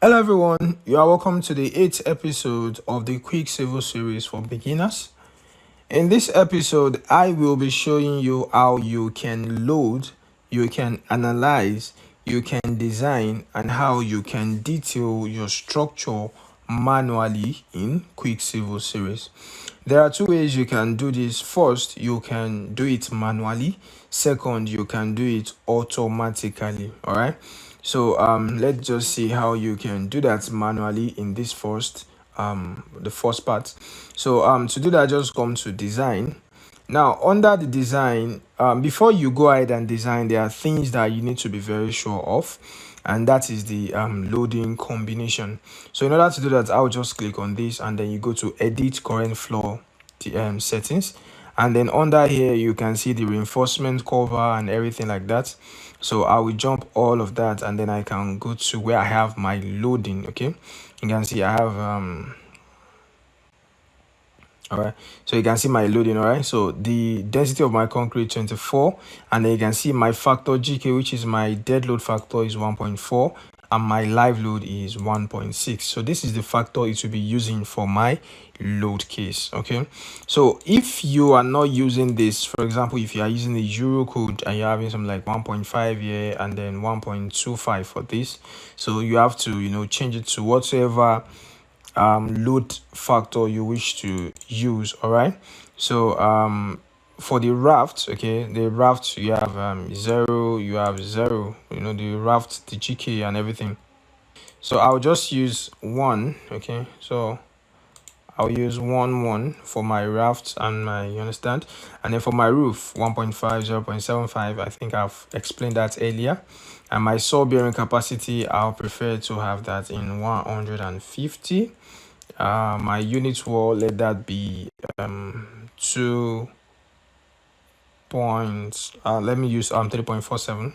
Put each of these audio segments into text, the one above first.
Hello everyone, you are welcome to the 8th episode of the QuickCivil series for beginners. In this episode, I will be showing you how you can load, you can analyze, you can design, and how you can detail your structure manually in QuickCivil series. There are two ways you can do this. First, you can do it manually. Second, you can do it automatically. All right. So let's just see how you can do that manually in this the first part. So to do that, just come to design. Now under the design, before you go ahead and design, there are things that you need to be very sure of, and that is the loading combination. So in order to do that, I'll just click on this and then you go to edit current floor settings, and then under here you can see the reinforcement cover and everything like that. So I will jump all of that and then I can go to where I have my loading. Okay, you can see I have all right, so you can see my loading. All right, so the density of my concrete 24, and then you can see my factor GK, which is my dead load factor, is 1.4, and my live load is 1.6. So this is the factor it will be using for my load case. Okay, so if you are not using this, for example, if you are using the euro code and you're having something like 1.5 here and then 1.25 for this, so you have to change it to whatever load factor you wish to use. All right, so for the raft, okay, the raft, you have 0, you have 0, the raft, the GK and everything. So I'll just use 1. Okay, so I'll use 1 for my raft and my, you understand, and then for my roof 1.5, 0.75. I think I've explained that earlier. And my saw bearing capacity, I'll prefer to have that in 150. My unit wall, let that be 2 points, let me use 3.47,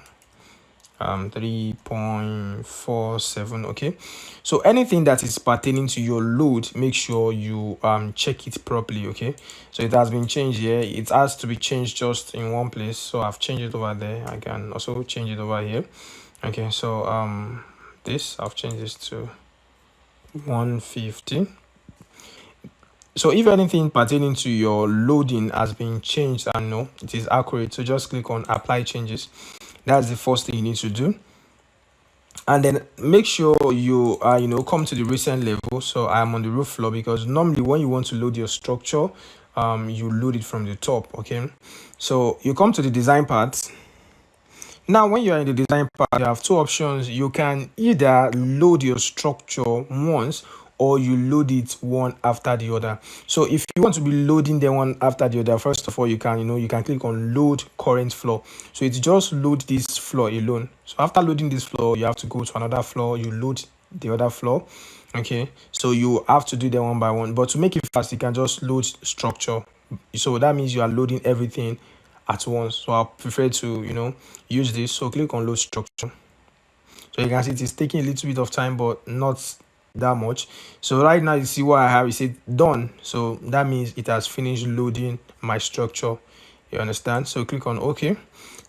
3.47. okay, so anything that is pertaining to your load, make sure you check it properly. Okay, so it has been changed here. It has to be changed just in one place, so I've changed it over there. I can also change it over here. Okay, so this, I've changed this to 150. So if anything pertaining to your loading has been changed and no, it is accurate, so just click on apply changes. That's the first thing you need to do. And then make sure you come to the recent level. So I'm on the roof floor because normally when you want to load your structure, you load it from the top. Okay, so you come to the design part. Now when you're in the design part, you have two options. You can either load your structure once or you load it one after the other. So if you want to be loading them one after the other, first of all, you can click on load current floor. So it's just load this floor alone. So after loading this floor, you have to go to another floor, you load the other floor. Okay, so you have to do them one by one, but to make it fast, you can just load structure. So that means you are loading everything at once. So I prefer to use this. So click on load structure. So you can see it is taking a little bit of time, but not that much. So right now you see what I have, you see done. So that means it has finished loading my structure. You understand? So click on OK.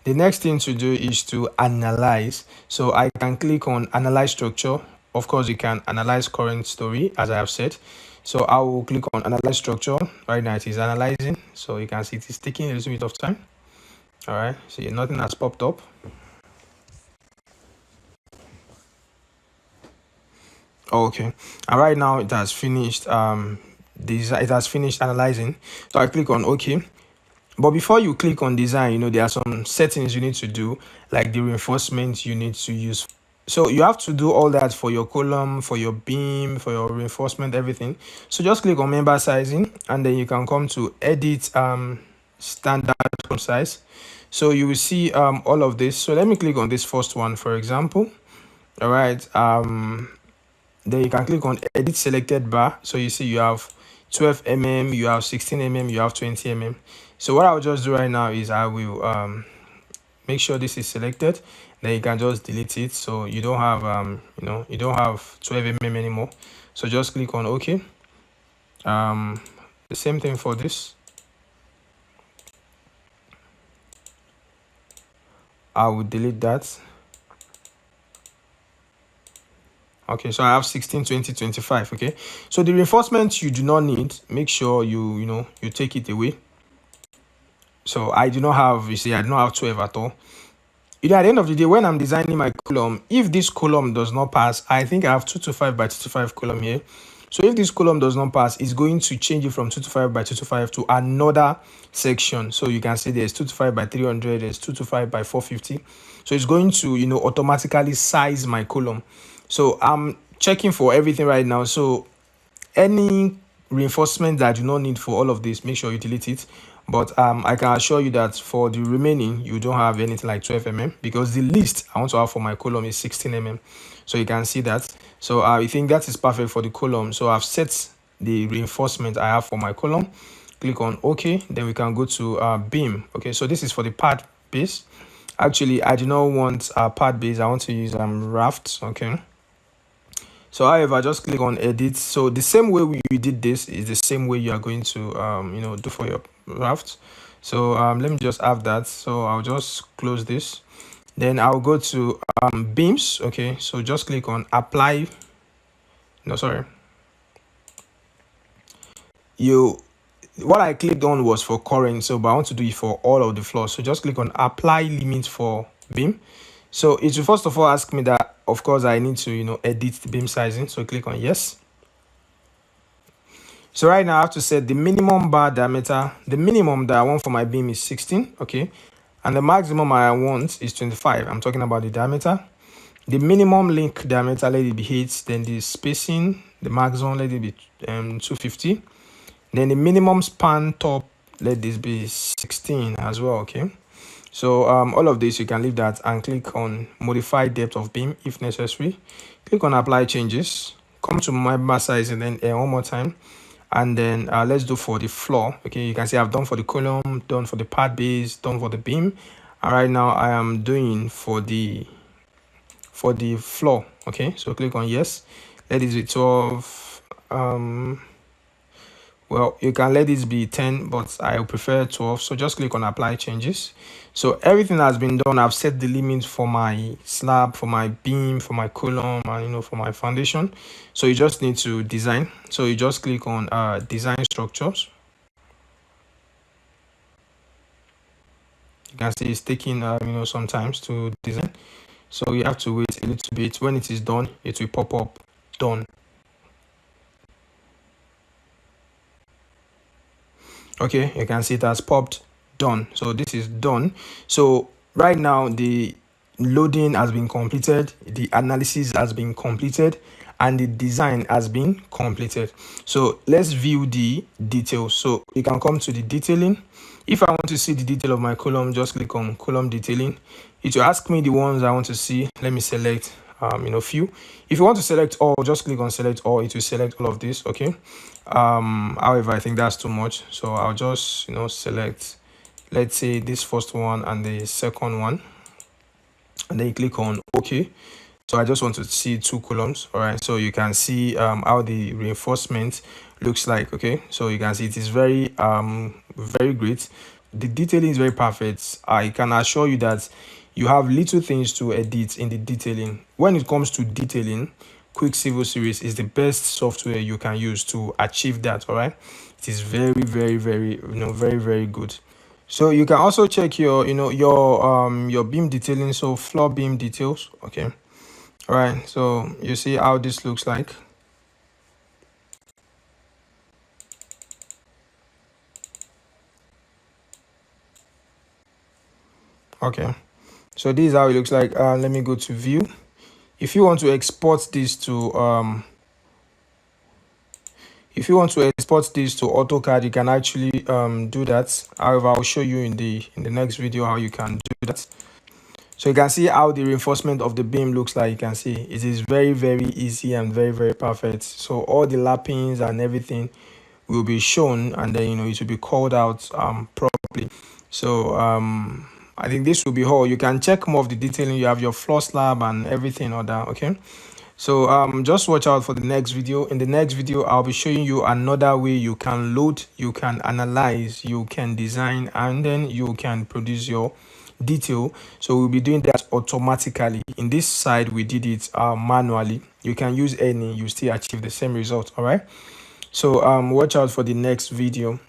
The next thing to do is to analyze. So I can click on analyze structure. Of course, you can analyze current story, as I have said. So I will click on analyze structure. Right now it is analyzing. So you can see it is taking a little bit of time. All right, so nothing has popped up. Okay, and right now it has finished it has finished analyzing. So I click on OK. But before you click on design, there are some settings you need to do, like the reinforcement you need to use. So you have to do all that for your column, for your beam, for your reinforcement, everything. So just click on member sizing and then you can come to edit standard size. So you will see all of this. So let me click on this first one, for example. All right, then you can click on edit selected bar. So you see you have 12 mm, you have 16 mm, you have 20 mm. So what I'll just do right now is I will make sure this is selected. Then you can just delete it, so you don't have you don't have 12 mm anymore. So just click on OK. The same thing for this. I will delete that. Okay, so I have 16, 20, 25. Okay, so the reinforcement you do not need, make sure you take it away. So I do not have, you see, I do not have 12 at all. You know, at the end of the day, when I'm designing my column, if this column does not pass, I think I have 225 by 225 column here. So if this column does not pass, it's going to change it from 225 by 225 to another section. So you can see there's 225 by 300, there's 225 by 450. So it's going to, automatically size my column. So I'm checking for everything right now. So any reinforcement that you do not need for all of this, make sure you delete it. But I can assure you that for the remaining, you don't have anything like 12 mm, because the least I want to have for my column is 16 mm. So you can see that. So I think that is perfect for the column. So I've set the reinforcement I have for my column. Click on OK. Then we can go to beam. Okay, so this is for the pad base. Actually, I do not want pad base. I want to use rafts. Okay. So however, just click on edit. So the same way we did this is the same way you are going to do for your raft. So let me just have that. So I'll just close this. Then I'll go to beams. Okay, so just click on apply. No, sorry. What I clicked on was for current, so but I want to do it for all of the floors. So just click on apply limit for beam. So it will first of all ask me that, of course, I need to edit the beam sizing. So click on yes. So right now I have to set the minimum bar diameter. The minimum that I want for my beam is 16. Okay, and the maximum I want is 25. I'm talking about the diameter. The minimum link diameter, let it be 8. Then the spacing, the maximum, let it be 250. Then the minimum span top, let this be 16 as well. Okay, so all of this you can leave that and click on modify depth of beam if necessary. Click on apply changes, come to member size, and then one more time, and then let's do for the floor. Okay, you can see I've done for the column, done for the pad base, done for the beam, and right now I am doing for the floor. Okay, so click on yes. Let this be 12. Well, you can let this be 10, but I prefer 12. So just click on apply changes. So everything has been done. I've set the limit for my slab, for my beam, for my column, and for my foundation. So you just need to design. So you just click on design structures. You can see it's taking sometimes to design. So you have to wait a little bit. When it is done, it will pop up done. Okay, you can see it has popped done. So this is done. So right now the loading has been completed, the analysis has been completed, and the design has been completed. So let's view the details. So you can come to the detailing. If I want to see the detail of my column, just click on column detailing. It will ask me the ones I want to see. Let me select few. If you want to select all, just click on select all. It will select all of this. Okay, however, I think that's too much, so I'll just select, let's say, this first one and the second one, and then you click on OK. So I just want to see 2 columns. All right, so you can see how the reinforcement looks like. Okay, so you can see it is very very great. The detailing is very perfect. I can assure you that you have little things to edit in the detailing. When it comes to detailing, QuickCivil series is the best software you can use to achieve that. All right, it is very very good. So you can also check your your beam detailing, so floor beam details. Okay, all right, so you see how this looks like. Okay, so this is how it looks like. Let me go to view. If you want to export this to AutoCAD, you can actually do that. However, I'll show you in the next video how you can do that. So you can see how the reinforcement of the beam looks like. You can see it is very easy and very perfect. So all the lappings and everything will be shown, and then it will be called out properly. So I think this will be all. You can check more of the detailing. You have your floor slab and everything other. Okay, So just watch out for the next video. In the next video, I'll be showing you another way you can load, you can analyze, you can design, and then you can produce your detail. So we'll be doing that automatically. In this side, we did it manually. You can use any, you still achieve the same result. All right. So watch out for the next video.